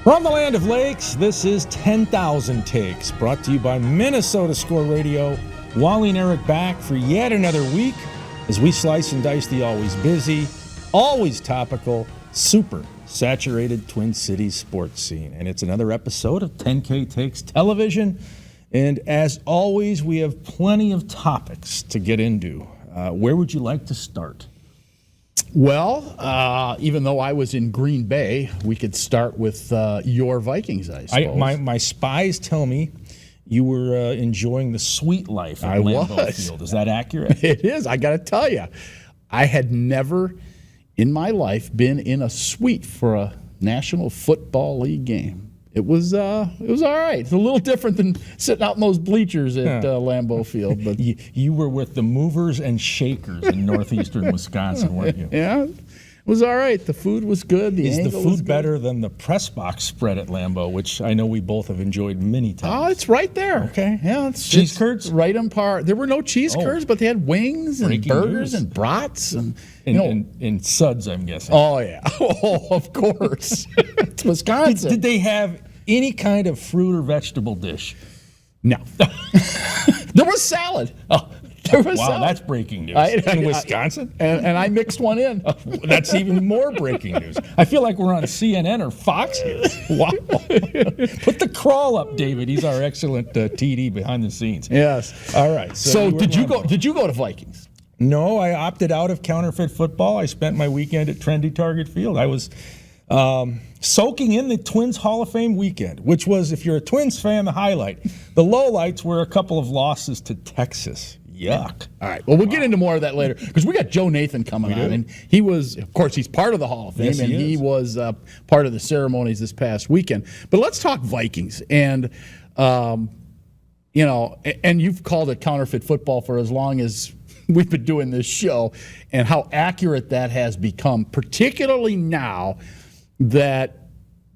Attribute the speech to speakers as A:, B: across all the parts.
A: From the land of lakes, this is 10,000 Takes, brought to you by Minnesota Score Radio. Wally and Eric back for yet another week as we slice and dice the always busy, always topical, super saturated Twin Cities sports scene. And it's another episode of 10K Takes Television. And as always, we have plenty of topics to get into. Where would you like to start?
B: Well, even though I was in Green Bay, we could start with your Vikings, I suppose.
A: My spies tell me you were enjoying the sweet life at Lambeau Field. Is that accurate?
B: It is. I got to tell you, I had never in my life been in a suite for a National Football League game. It was all right. It's a little different than sitting out in those bleachers at Lambeau Field. But
A: you were with the movers and shakers in northeastern Wisconsin, weren't you?
B: Yeah, it was all right. The food was good.
A: Is the food better than the press box spread at Lambeau, which I know we both have enjoyed many times?
B: Oh, it's right there.
A: Okay.
B: Yeah,
A: cheese curds?
B: Right on par. There were no cheese curds, but they had wings and burgers and brats
A: and suds, I'm guessing.
B: Oh, yeah. Oh, of course. It's Wisconsin.
A: Did they have any kind of fruit or vegetable dish?
B: No. There was salad.
A: Oh,
B: there was
A: wow,
B: salad.
A: That's breaking news.
B: In
A: Wisconsin?
B: And I mixed one in.
A: That's even more breaking news. I feel like we're on CNN or Fox here. Wow. Put the crawl up, David. He's our excellent TD behind the scenes.
B: Yes.
A: All right.
B: So did you go to Vikings?
A: No, I opted out of counterfeit football. I spent my weekend at trendy Target Field. I was soaking in the Twins Hall of Fame weekend, which was, if you're a Twins fan, the highlight. The lowlights were a couple of losses to Texas. Yuck.
B: All right. Well, we'll get into more of that later because we got Joe Nathan coming on, and he was, of course, he's part of the Hall of Fame,
A: yes,
B: and he was part of the ceremonies this past weekend. But let's talk Vikings, and and you've called it counterfeit football for as long as we've been doing this show, and how accurate that has become, particularly now that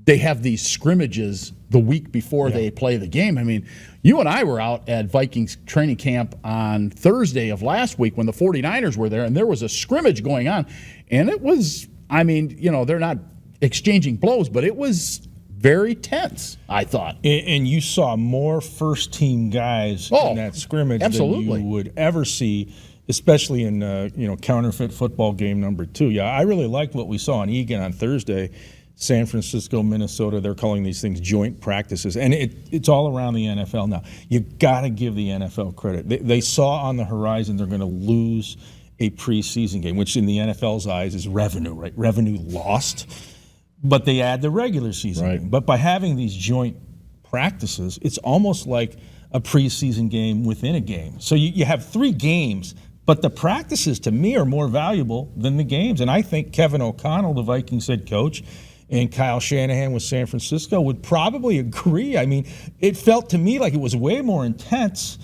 B: they have these scrimmages the week before they play the game. I mean, you and I were out at Vikings training camp on Thursday of last week when the 49ers were there, and there was a scrimmage going on. And it was, they're not exchanging blows, but it was very tense, I thought.
A: And you saw more first-team guys in that scrimmage than you would ever see, especially in counterfeit football game number 2. Yeah, I really liked what we saw in Eagan on Thursday. San Francisco, Minnesota, they're calling these things joint practices. And it's all around the NFL now. You got to give the NFL credit. They saw on the horizon they're going to lose a preseason game, which in the NFL's eyes is revenue, right? Revenue lost. But they add the regular season game. But by having these joint practices, it's almost like a preseason game within a game. So you have 3 games, but the practices, to me, are more valuable than the games. And I think Kevin O'Connell, the Vikings head coach, and Kyle Shanahan with San Francisco would probably agree. I mean, it felt to me like it was way more intense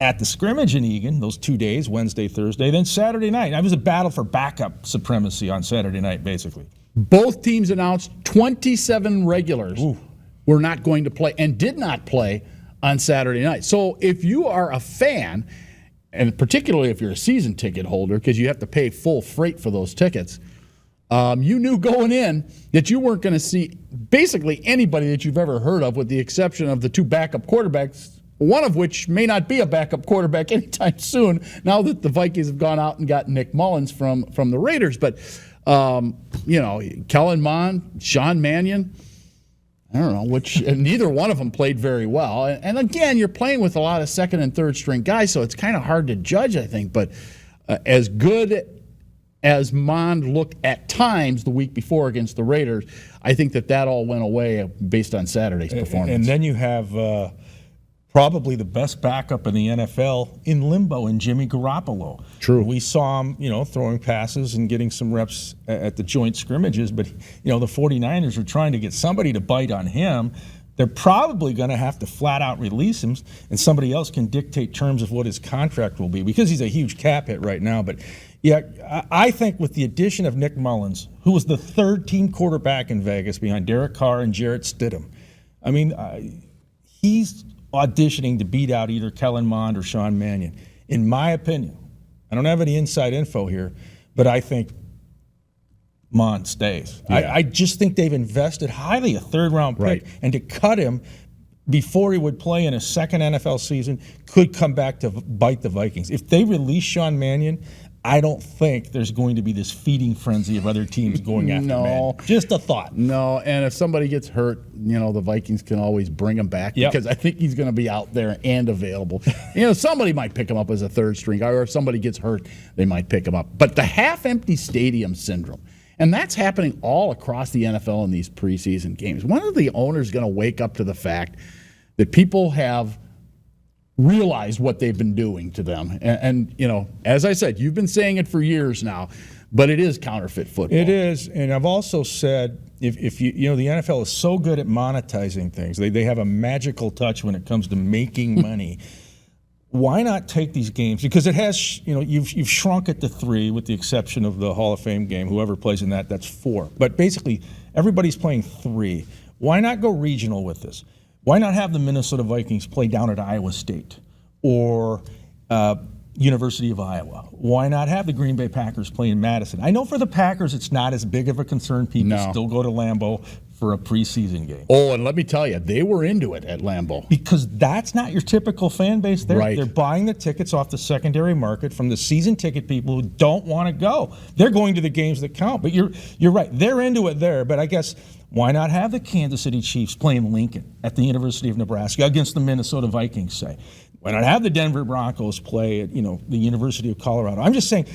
A: at the scrimmage in Eagan, those 2 days, Wednesday, Thursday, than Saturday night. It was a battle for backup supremacy on Saturday night, basically.
B: Both teams announced 27 regulars were not going to play and did not play on Saturday night. So if you are a fan, and particularly if you're a season ticket holder, because you have to pay full freight for those tickets, you knew going in that you weren't going to see basically anybody that you've ever heard of, with the exception of the 2 backup quarterbacks, one of which may not be a backup quarterback anytime soon now that the Vikings have gone out and got Nick Mullins from the Raiders. But, Kellen Mond, Sean Mannion, I don't know, neither one of them played very well. And again, you're playing with a lot of second and third string guys, so it's kind of hard to judge, I think. But as good as Mond looked at times the week before against the Raiders, I think that all went away based on Saturday's performance.
A: And then you have probably the best backup in the NFL in limbo in Jimmy Garoppolo.
B: True.
A: We saw him, throwing passes and getting some reps at the joint scrimmages, but, the 49ers are trying to get somebody to bite on him. They're probably going to have to flat out release him, and somebody else can dictate terms of what his contract will be, because he's a huge cap hit right now. But yeah, I think with the addition of Nick Mullins, who was the 3rd-team quarterback in Vegas behind Derek Carr and Jarrett Stidham, I mean, he's auditioning to beat out either Kellen Mond or Sean Mannion. In my opinion, I don't have any inside info here, but I think Mon stays.
B: Yeah.
A: I just think they've invested highly, a third-round pick,
B: Right.
A: and to cut him before he would play in a second NFL season could come back to bite the Vikings. If they release Sean Mannion, I don't think there's going to be this feeding frenzy of other teams going after Mannion. Just a thought.
B: No, and if somebody gets hurt, the Vikings can always bring him back because I think he's going to be out there and available. Somebody might pick him up as a third string, or if somebody gets hurt, they might pick him up. But the half-empty stadium syndrome, and that's happening all across the NFL in these preseason games. When are the owners going to wake up to the fact that people have realized what they've been doing to them? And as I said, you've been saying it for years now, but it is counterfeit football.
A: It is, and I've also said if the NFL is so good at monetizing things, they have a magical touch when it comes to making money. Why not take these games? Because it has, you've shrunk it to 3 with the exception of the Hall of Fame game. Whoever plays in that's 4. But basically, everybody's playing 3. Why not go regional with this? Why not have the Minnesota Vikings play down at Iowa State or University of Iowa? Why not have the Green Bay Packers play in Madison? I know for the Packers it's not as big of a concern. People still go to Lambeau for a preseason game.
B: Oh, and let me tell you, they were into it at Lambeau.
A: Because that's not your typical fan base. They're buying the tickets off the secondary market from the season ticket people who don't want to go. They're going to the games that count. But you're right. They're into it there. But I guess why not have the Kansas City Chiefs playing Lincoln at the University of Nebraska against the Minnesota Vikings, say? Why not have the Denver Broncos play at, the University of Colorado? I'm just saying,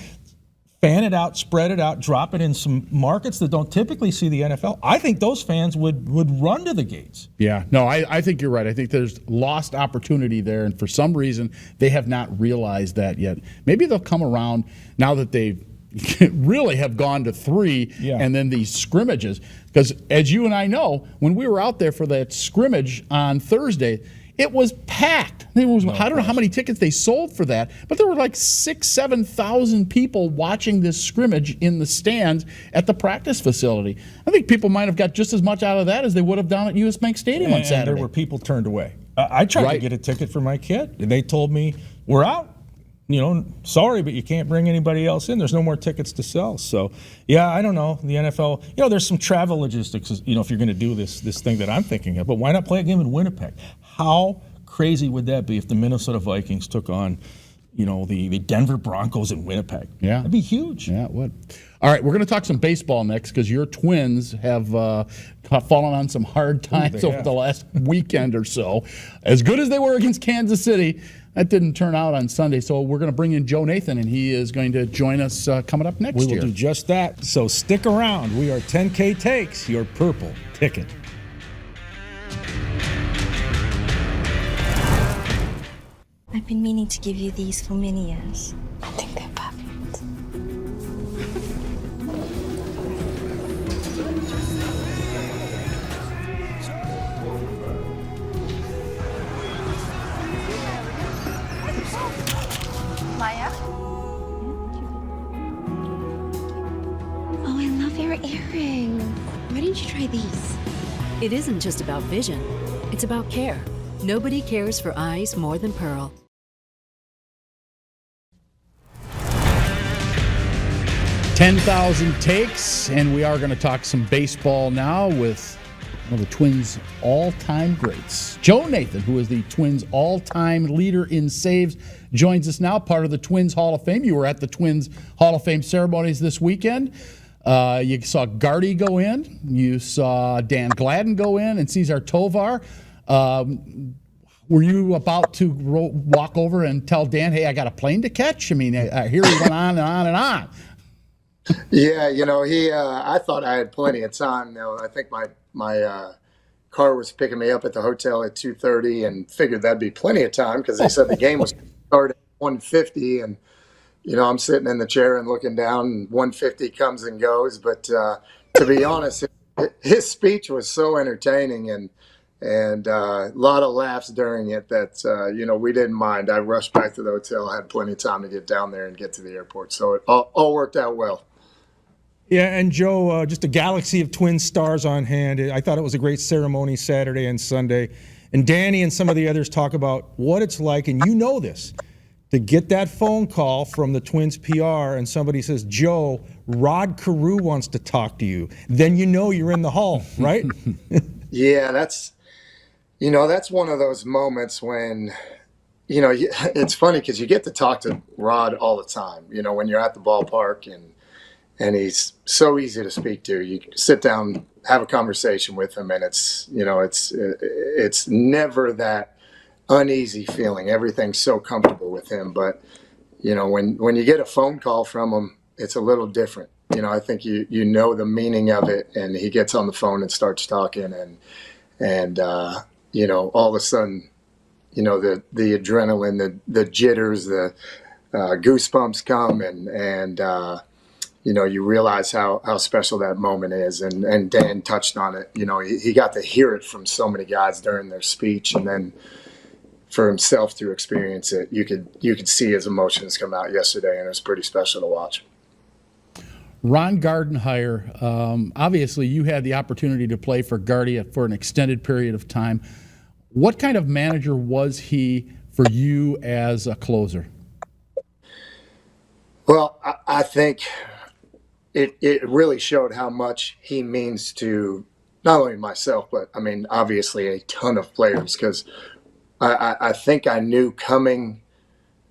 A: fan it out, spread it out, drop it in some markets that don't typically see the NFL. I think those fans would run to the gates.
B: Yeah, no, I think you're right. I think there's lost opportunity there, and for some reason, they have not realized that yet. Maybe they'll come around now that they really have gone to 3 and then these scrimmages. Because as you and I know, when we were out there for that scrimmage on Thursday, it was packed. I don't know how many tickets they sold for that, but there were like 7,000 people watching this scrimmage in the stands at the practice facility. I think people might have got just as much out of that as they would have down at US Bank Stadium on Saturday.
A: There were people turned away. I tried to get a ticket for my kid, and they told me, we're out. Sorry, but you can't bring anybody else in. There's no more tickets to sell. So, I don't know. The NFL, there's some travel logistics, if you're going to do this thing that I'm thinking of. But why not play a game in Winnipeg? How crazy would that be if the Minnesota Vikings took on, the Denver Broncos in Winnipeg?
B: Yeah.
A: That'd be huge.
B: Yeah, it would. All right, we're going to talk some baseball next because your Twins have fallen on some hard times over the last weekend or so. As good as they were against Kansas City, that didn't turn out on Sunday, so we're going to bring in Joe Nathan, and he is going to join us coming up next year.
A: We will do just that, so stick around. We are 10K Takes, your purple ticket.
C: I've been meaning to give you these for many years. I think they're perfect. Maya? Oh, I love your earrings. Why didn't you try these?
D: It isn't just about vision. It's about care. Nobody cares for eyes more than Pearl.
B: $10,000 takes, and we are going to talk some baseball now with one of the Twins' all-time greats. Joe Nathan, who is the Twins' all-time leader in saves, joins us now, part of the Twins Hall of Fame. You were at the Twins Hall of Fame ceremonies this weekend. You saw Gardy go in. You saw Dan Gladden go in and Cesar Tovar. Were you about to walk over and tell Dan, hey, I got a plane to catch? I mean, here he went on and on and on.
E: Yeah, I thought I had plenty of time. I think my car was picking me up at the hotel at 2:30 and figured that'd be plenty of time because they said the game was started at 1:50, and I'm sitting in the chair and looking down, and 1:50 comes and goes. But to be honest, his speech was so entertaining and a lot of laughs during it that we didn't mind. I rushed back to the hotel, had plenty of time to get down there and get to the airport, so it all worked out well.
A: Yeah, and Joe, just a galaxy of Twin stars on hand. I thought it was a great ceremony Saturday and Sunday. And Danny and some of the others talk about what it's like, and you know this, to get that phone call from the Twins PR and somebody says, Joe, Rod Carew wants to talk to you. Then you know you're in the hall, right?
E: Yeah, that's one of those moments when, it's funny because you get to talk to Rod all the time, when you're at the ballpark and he's so easy to speak to. You sit down, have a conversation with him, and it's never that uneasy feeling. Everything's so comfortable with him. But, when you get a phone call from him, it's a little different. I think you know the meaning of it, and he gets on the phone and starts talking, and all of a sudden, the adrenaline, the jitters, the goosebumps come, and you realize how special that moment is. And Dan touched on it. He got to hear it from so many guys during their speech, and then for himself to experience it, you could see his emotions come out yesterday, and it was pretty special to watch.
B: Ron Gardenhire, obviously you had the opportunity to play for Gardy for an extended period of time. What kind of manager was he for you as a closer?
E: Well, I think it really showed how much he means to not only myself, but obviously a ton of players, because I think I knew coming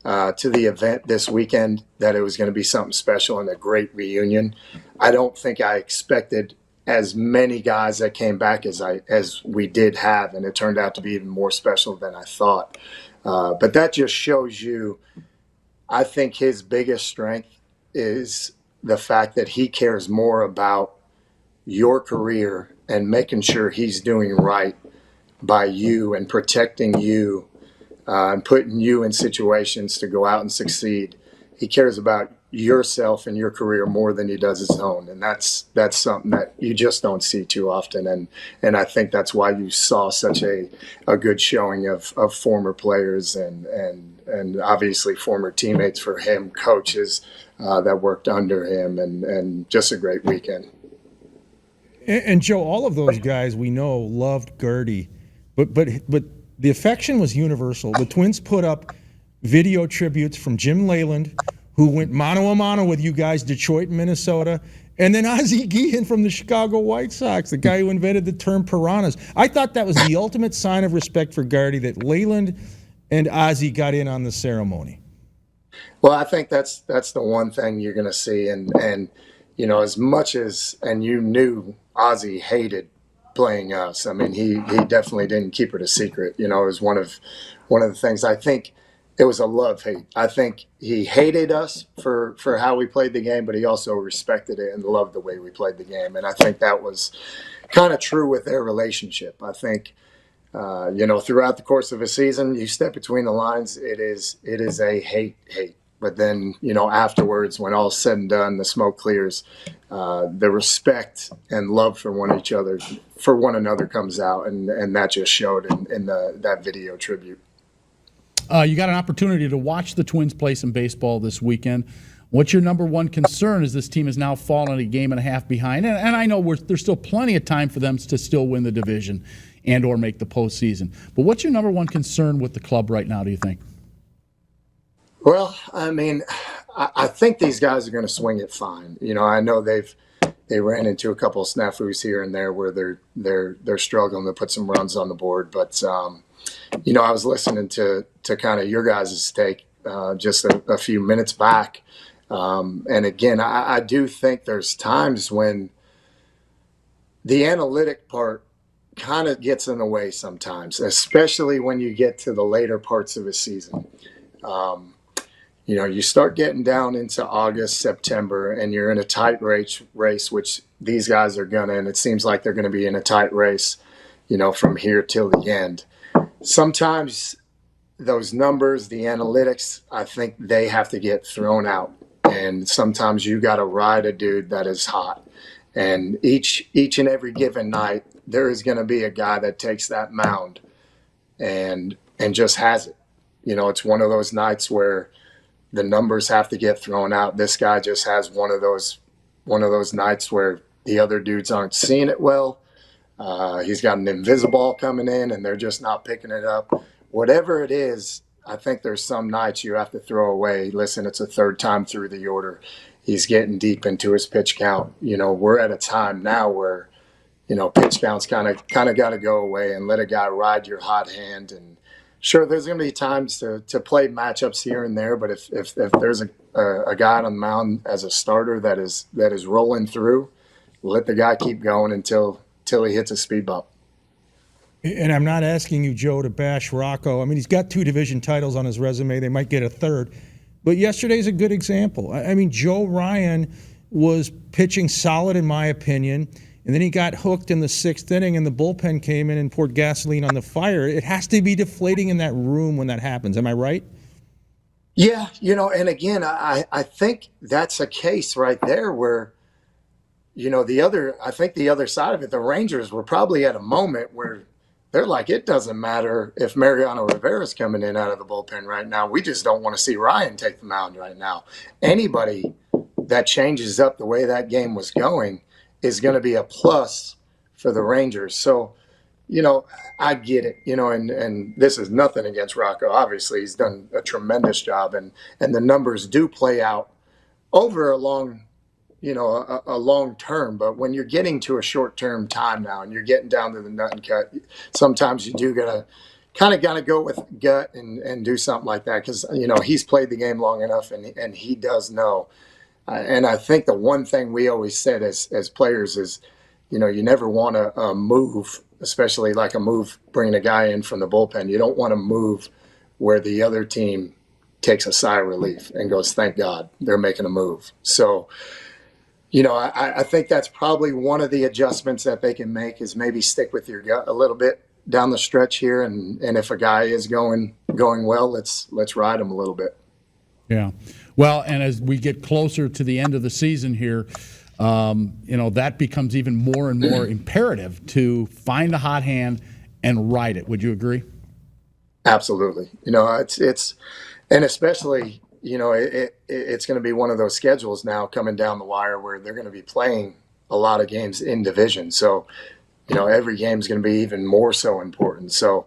E: to the event this weekend that it was going to be something special and a great reunion. I don't think I expected as many guys that came back as we did have, and it turned out to be even more special than I thought. But that just shows you, I think his biggest strength is the fact that he cares more about your career and making sure he's doing right by you and protecting you and putting you in situations to go out and succeed. He cares about yourself and your career more than he does his own, and that's something that you just don't see too often. And I think that's why you saw such a good showing of former players and obviously former teammates for him, coaches that worked under him, and just a great weekend.
A: And Joe, all of those guys we know loved Gardy, but the affection was universal. The Twins put up video tributes from Jim Leyland, who went mano a mano with you guys, Detroit and Minnesota, and then Ozzie Guillen from the Chicago White Sox, the guy who invented the term piranhas. I thought that was the ultimate sign of respect for Gardy, that Leyland and Ozzie got in on the ceremony.
E: Well, I think that's the one thing you're going to see, and as much as, and you knew Ozzie hated playing us. He definitely didn't keep it a secret. It was one of the things. I think it was a love-hate. I think he hated us for how we played the game, but he also respected it and loved the way we played the game. And I think that was kind of true with their relationship. I think, throughout the course of a season, you step between the lines, it is a hate. But then, afterwards, when all's said and done, the smoke clears, the respect and love for one another comes out, and that just showed in that video tribute.
B: You got an opportunity to watch the Twins play some baseball this weekend. What's your number one concern as this team has now fallen a game and a half behind? And I know there's still plenty of time for them to still win the division and or make the postseason. But what's your number one concern with the club right now, do you think?
E: Well, I think these guys are going to swing it fine. I know they ran into a couple of snafus here and there where they're struggling to put some runs on the board. But I was listening to kind of your guys' take just a few minutes back, and again, I do think there's times when the analytic part kind of gets in the way sometimes, especially when you get to the later parts of a season. You start getting down into August, September, and you're in a tight race, which these guys are and it seems like they're going to be in a tight race, from here till the end. Sometimes those numbers, the analytics, I think they have to get thrown out. And sometimes you got to ride a dude that is hot. And each and every given night, there is going to be a guy that takes that mound and just has it. It's one of those nights where the numbers have to get thrown out. This guy just has one of those nights where the other dudes aren't seeing it well. He's got an invisible ball coming in, and they're just not picking it up. Whatever it is, I think there's some nights you have to throw away. Listen, it's a third time through the order. He's getting deep into his pitch count. We're at a time now where, pitch counts kind of got to go away and let a guy ride your hot hand. And sure, there's going to be times to play matchups here and there, but if there's a guy on the mound as a starter that is rolling through, let the guy keep going until he hits a speed bump.
A: And I'm not asking you, Joe, to bash Rocco. I mean, he's got 2 division titles on his resume. They might get a third. But yesterday's a good example. I mean, Joe Ryan was pitching solid, in my opinion, and then he got hooked in the 6th inning, and the bullpen came in and poured gasoline on the fire. It has to be deflating in that room when that happens. Am I right?
E: Yeah, and again, I think that's a case right there where, I think the other side of it, the Rangers were probably at a moment where they're like, it doesn't matter if Mariano Rivera's coming in out of the bullpen right now. We just don't want to see Ryan take the mound right now. Anybody that changes up the way that game was going is going to be a plus for the Rangers. So, I get it, and this is nothing against Rocco. Obviously, he's done a tremendous job, and the numbers do play out over a long term. But when you're getting to a short-term time now and you're getting down to the nut and cut, sometimes you do gotta go with gut and do something like that, because he's played the game long enough and he does know. And I think the one thing we always said as players is, you never want to move, especially like a move bringing a guy in from the bullpen. You don't want to move where the other team takes a sigh of relief and goes, thank God they're making a move. So, I think that's probably one of the adjustments that they can make, is maybe stick with your gut a little bit down the stretch here. And if a guy is going well, let's ride him a little bit.
B: Yeah. Well, and as we get closer to the end of the season here, that becomes even more and more imperative to find a hot hand and ride it. Would you agree?
E: Absolutely. It's and especially, it's going to be one of those schedules now coming down the wire where they're going to be playing a lot of games in division. So, every game is going to be even more so important. So,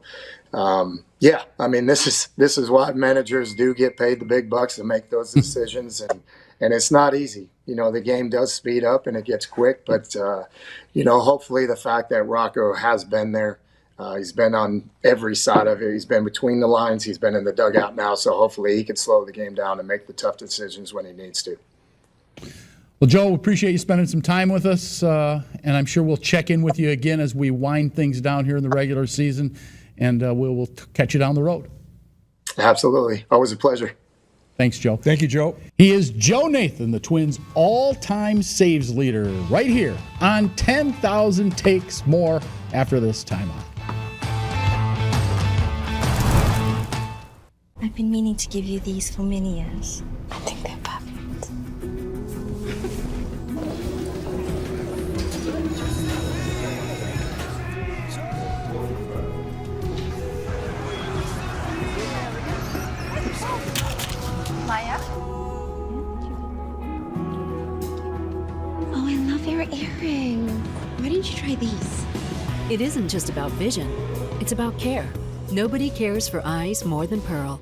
E: yeah, I mean, this is why managers do get paid the big bucks to make those decisions, and it's not easy. The game does speed up and it gets quick, but hopefully the fact that Rocco has been there, he's been on every side of it. He's been between the lines. He's been in the dugout now, so hopefully he can slow the game down and make the tough decisions when he needs to.
B: Well, Joe, we appreciate you spending some time with us, and I'm sure we'll check in with you again as we wind things down here in the regular season. And we'll catch you down the road.
E: Absolutely. Always a pleasure.
B: Thanks, Joe.
A: Thank you, Joe.
B: He is Joe Nathan, the Twins' all-time saves leader, right here on 10,000 Takes. More after this timeout.
F: I've been meaning to give you these for many years. I think they're perfect.
C: Oh, I love your earring. Why didn't you try these?
D: It isn't just about vision, it's about care. Nobody cares for eyes more than Pearl.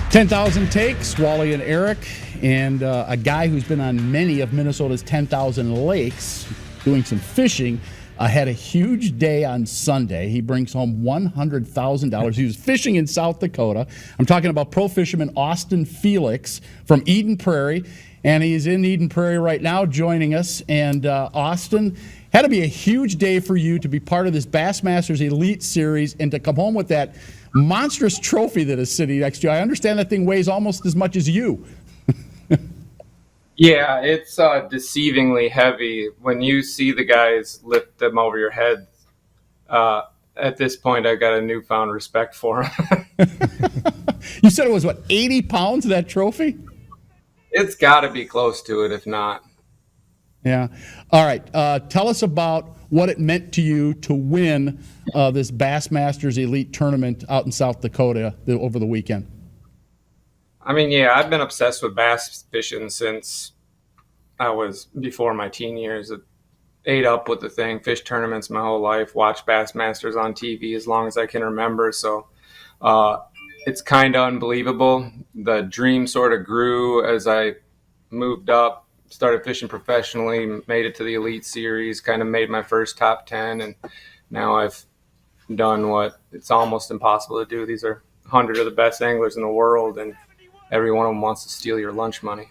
B: "10,000 Takes," Wally and Eric, and a guy who's been on many of Minnesota's 10,000 lakes doing some fishing had a huge day on Sunday. He brings home $100,000. He was fishing in South Dakota. I'm talking about pro fisherman Austin Felix from Eden Prairie, and he's in Eden Prairie right now joining us. And Austin, had to be a huge day for you to be part of this Bassmasters Elite Series and to come home with that monstrous trophy that is sitting next to you. I understand that thing weighs almost as much as you.
G: Yeah, it's deceivingly heavy. When you see the guys lift them over your head, at this point, I got a newfound respect for them.
B: You said it was, 80 pounds of that trophy?
G: It's got to be close to it, if not.
B: Yeah. All right. Tell us about what it meant to you to win this Bassmasters Elite Tournament out in South Dakota over the weekend.
G: I mean, yeah, I've been obsessed with bass fishing since I was before my teen years. ate up with the thing, fished tournaments my whole life, watched Bassmasters on TV as long as I can remember. So it's kind of unbelievable. The dream sort of grew as I moved up, started fishing professionally, made it to the Elite Series, kind of made my first top 10, and now I've done what it's almost impossible to do. These are 100 of the best anglers in the world, and every one of them wants to steal your lunch money.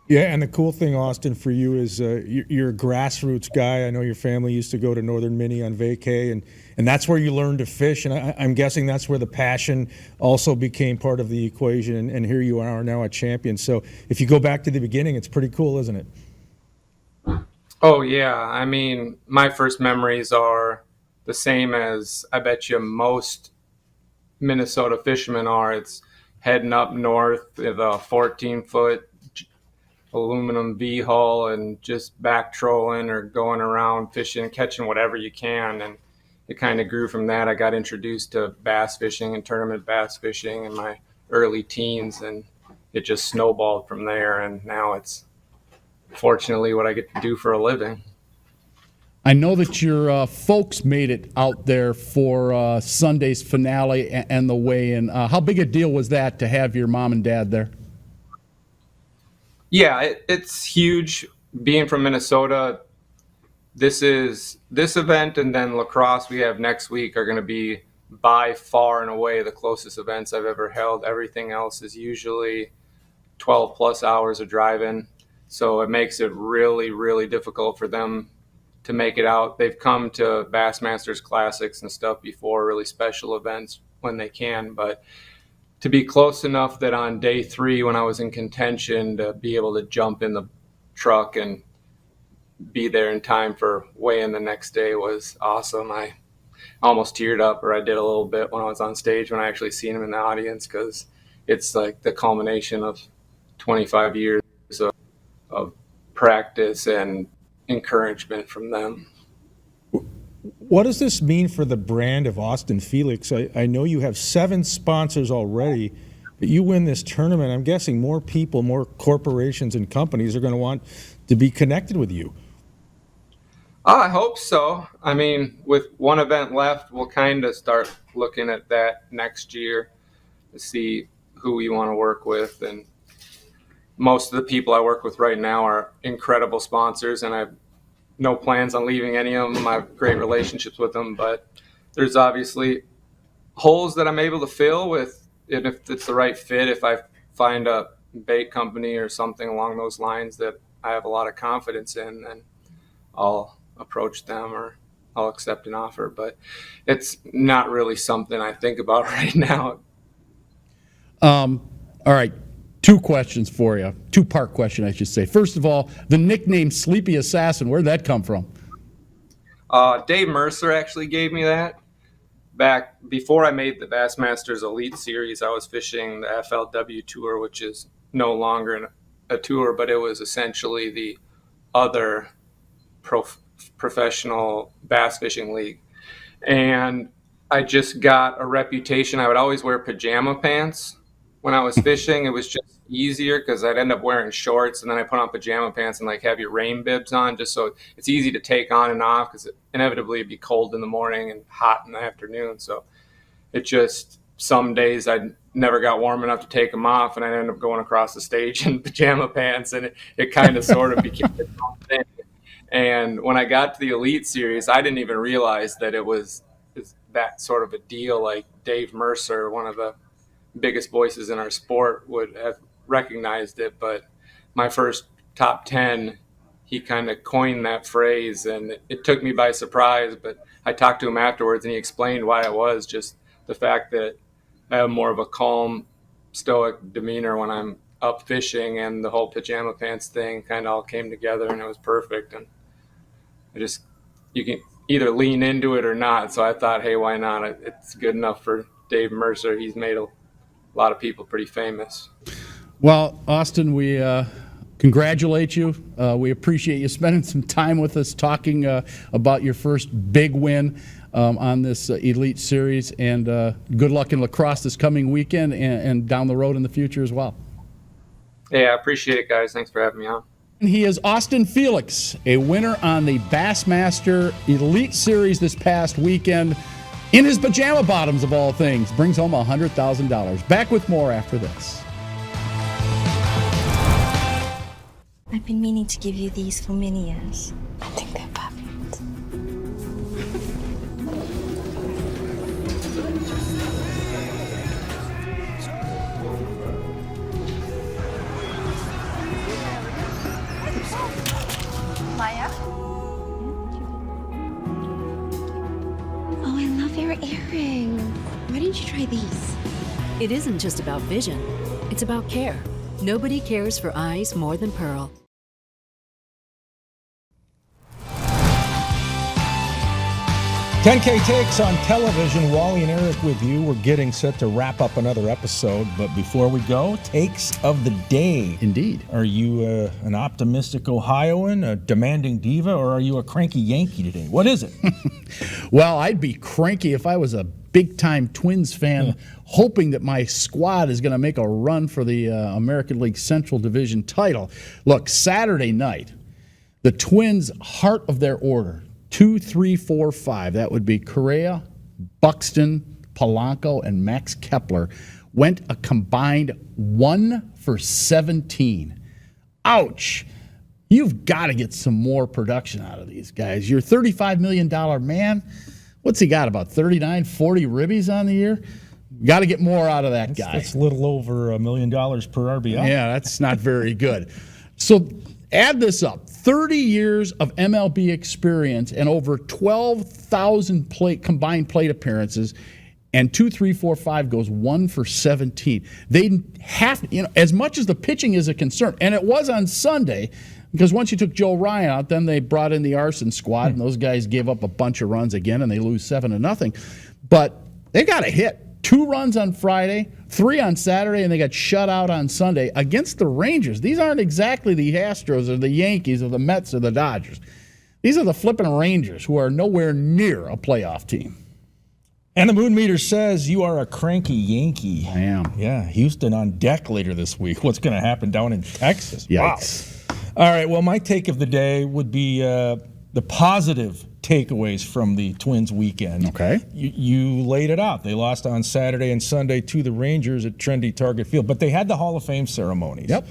A: Yeah, and the cool thing, Austin, for you is you're a grassroots guy. I know your family used to go to Northern Minnie on vacay, and that's where you learned to fish. And I'm guessing that's where the passion also became part of the equation. And here you are now a champion. So if you go back to the beginning, it's pretty cool, isn't it?
G: Oh, yeah. I mean, my first memories are the same as I bet you most Minnesota fishermen are. It's heading up north with a 14-foot aluminum V-hull and just back trolling or going around fishing, catching whatever you can. And it kind of grew from that. I got introduced to bass fishing and tournament bass fishing in my early teens, and it just snowballed from there. And now it's fortunately what I get to do for a living.
B: I know that your folks made it out there for Sunday's finale and the weigh-in. How big a deal was that to have your mom and dad there?
G: Yeah, it's huge. Being from Minnesota, this event and then lacrosse we have next week are going to be by far and away the closest events I've ever held. Everything else is usually 12 plus hours of driving. So it makes it really, really difficult for them to make it out. They've come to Bassmasters Classics and stuff before, really special events when they can, but to be close enough that on day 3 when I was in contention to be able to jump in the truck and be there in time for weigh-in the next day was awesome. I almost teared up, or I did a little bit when I was on stage when I actually seen him in the audience, because it's like the culmination of 25 years of practice and encouragement from them.
A: What does this mean for the brand of Austin Felix? I know you have 7 sponsors already, but you win this tournament. I'm guessing more people, more corporations and companies are going to want to be connected with you.
G: I hope so. I mean, with one event left, we'll kind of start looking at that next year to see who we want to work with. And most of the people I work with right now are incredible sponsors, and I have no plans on leaving any of them. I have great relationships with them, but there's obviously holes that I'm able to fill with, and if it's the right fit, if I find a bait company or something along those lines that I have a lot of confidence in, then I'll approach them or I'll accept an offer. But it's not really something I think about right now.
B: All right. 2 questions for you. 2-part question, I should say. First of all, the nickname Sleepy Assassin, where'd that come from?
G: Dave Mercer actually gave me that. Back before I made the Bassmasters Elite Series, I was fishing the FLW Tour, which is no longer a tour, but it was essentially the other professional bass fishing league. And I just got a reputation. I would always wear pajama pants when I was fishing. It was just easier because I'd end up wearing shorts, and then I put on pajama pants and like have your rain bibs on, just so it's easy to take on and off, because inevitably it'd be cold in the morning and hot in the afternoon. So it just, some days I never got warm enough to take them off, and I'd end up going across the stage in pajama pants, and it kind of sort of became its own thing. And when I got to the Elite Series, I didn't even realize that it was that sort of a deal. Like Dave Mercer, one of the biggest voices in our sport, would have recognized it. But my first top 10, he kind of coined that phrase, and it took me by surprise. But I talked to him afterwards, and he explained why it was just the fact that I have more of a calm, stoic demeanor when I'm up fishing, and the whole pajama pants thing kind of all came together, and it was perfect. And you can either lean into it or not. So I thought, hey, why not? It's good enough for Dave Mercer. He's made a lot of people pretty famous.
B: Well, Austin, we congratulate you. We appreciate you spending some time with us talking about your first big win on this Elite Series, and good luck in lacrosse this coming weekend and down the road in the future as well.
G: Yeah, I appreciate it, guys. Thanks for having me on.
B: He is Austin Felix, a winner on the Bassmaster Elite Series this past weekend. In his pajama bottoms, of all things, brings home $100,000. Back with more after this.
F: I've been meaning to give you these for many years. I think they're perfect.
C: Maya? Oh, I love your earring. Why didn't you try these?
D: It isn't just about vision, it's about care. Nobody cares for eyes more than Pearl.
A: $10K Takes on television. Wally and Eric with you. We're getting set to wrap up another episode, but before we go, takes of the day.
B: Indeed.
A: Are you an optimistic Ohioan, a demanding diva, or are you a cranky Yankee today? What is it?
B: Well, I'd be cranky if I was a big-time Twins fan, hoping that my squad is going to make a run for the American League Central Division title. Look, Saturday night, the Twins' heart of their order, 2, 3, 4, 5. That would be Correa, Buxton, Polanco, and Max Kepler. Went a combined 1 for 17. Ouch. You've got to get some more production out of these guys. Your $35 million man, what's he got, about 39, 40 ribbies on the year? Got to get more out of that guy.
A: That's a little over $1 million per RBI.
B: Yeah, that's not very good. So add this up. 30 years of MLB experience and over 12,000 combined plate appearances, and 2, 3, 4, 5 goes 1 for 17. They have, as much as the pitching is a concern, and it was on Sunday, because once you took Joe Ryan out, then they brought in the arson squad, and those guys gave up a bunch of runs again, and they lose 7-0. But they got a hit. 2 runs on Friday, 3 on Saturday, and they got shut out on Sunday against the Rangers. These aren't exactly the Astros or the Yankees or the Mets or the Dodgers. These are the flipping Rangers, who are nowhere near a playoff team.
A: And the moon meter says you are a cranky Yankee.
B: I am.
A: Yeah, Houston on deck later this week. What's going to happen down in Texas?
B: Yikes.
A: Wow. All right, well, my take of the day would be the positive takeaways from the Twins weekend.
B: Okay.
A: You laid it out. They lost on Saturday and Sunday to the Rangers at trendy Target Field, but they had the Hall of Fame ceremonies.
B: Yep.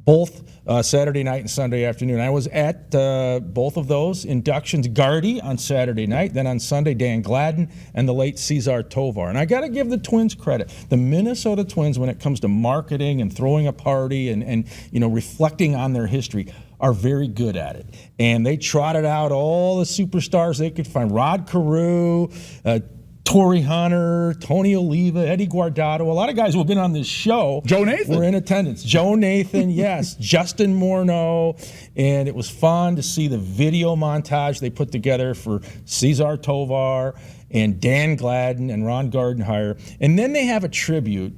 A: Both Saturday night and Sunday afternoon. I was at both of those inductions. Gardy on Saturday night, then on Sunday, Dan Gladden and the late Cesar Tovar. And I got to give the Twins credit. The Minnesota Twins, when it comes to marketing and throwing a party and reflecting on their history, are very good at it. And they trotted out all the superstars they could find. Rod Carew, Torrey Hunter, Tony Oliva, Eddie Guardado, a lot of guys who have been on this show.
B: Joe Nathan.
A: Were in attendance. Joe Nathan, yes. Justin Morneau. And it was fun to see the video montage they put together for Cesar Tovar and Dan Gladden and Ron Gardenhire. And then they have a tribute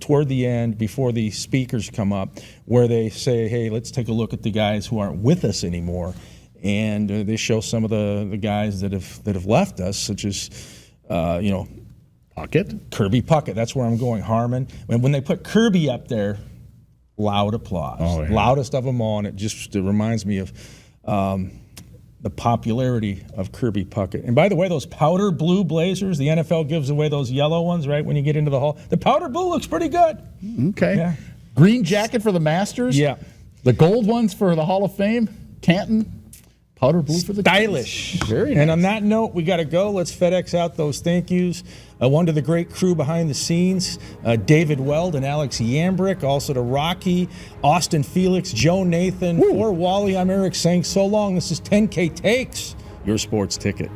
A: toward the end, before the speakers come up, where they say, hey, let's take a look at the guys who aren't with us anymore. And they show some of the guys that have left us, such as
B: Puckett.
A: Kirby Puckett. That's where I'm going. Harmon. And when they put Kirby up there, loud applause.
B: Oh, yeah.
A: Loudest of them all. And it reminds me of the popularity of Kirby Puckett. And by the way, those powder blue blazers, the NFL gives away those yellow ones, right, when you get into the hall. The powder blue looks pretty good.
B: Okay.
A: Yeah.
B: Green jacket for the Masters.
A: Yeah.
B: The gold ones for the Hall of Fame. Canton. Powder blue for the
A: Stylish.
B: Twins. Very nice.
A: And on that note, we got to go. Let's FedEx out those thank yous. One to the great crew behind the scenes, David Weld and Alex Yambrick. Also to Rocky, Austin Felix, Joe Nathan. For Wally, I'm Eric saying so long. This is 10K Takes, your sports ticket.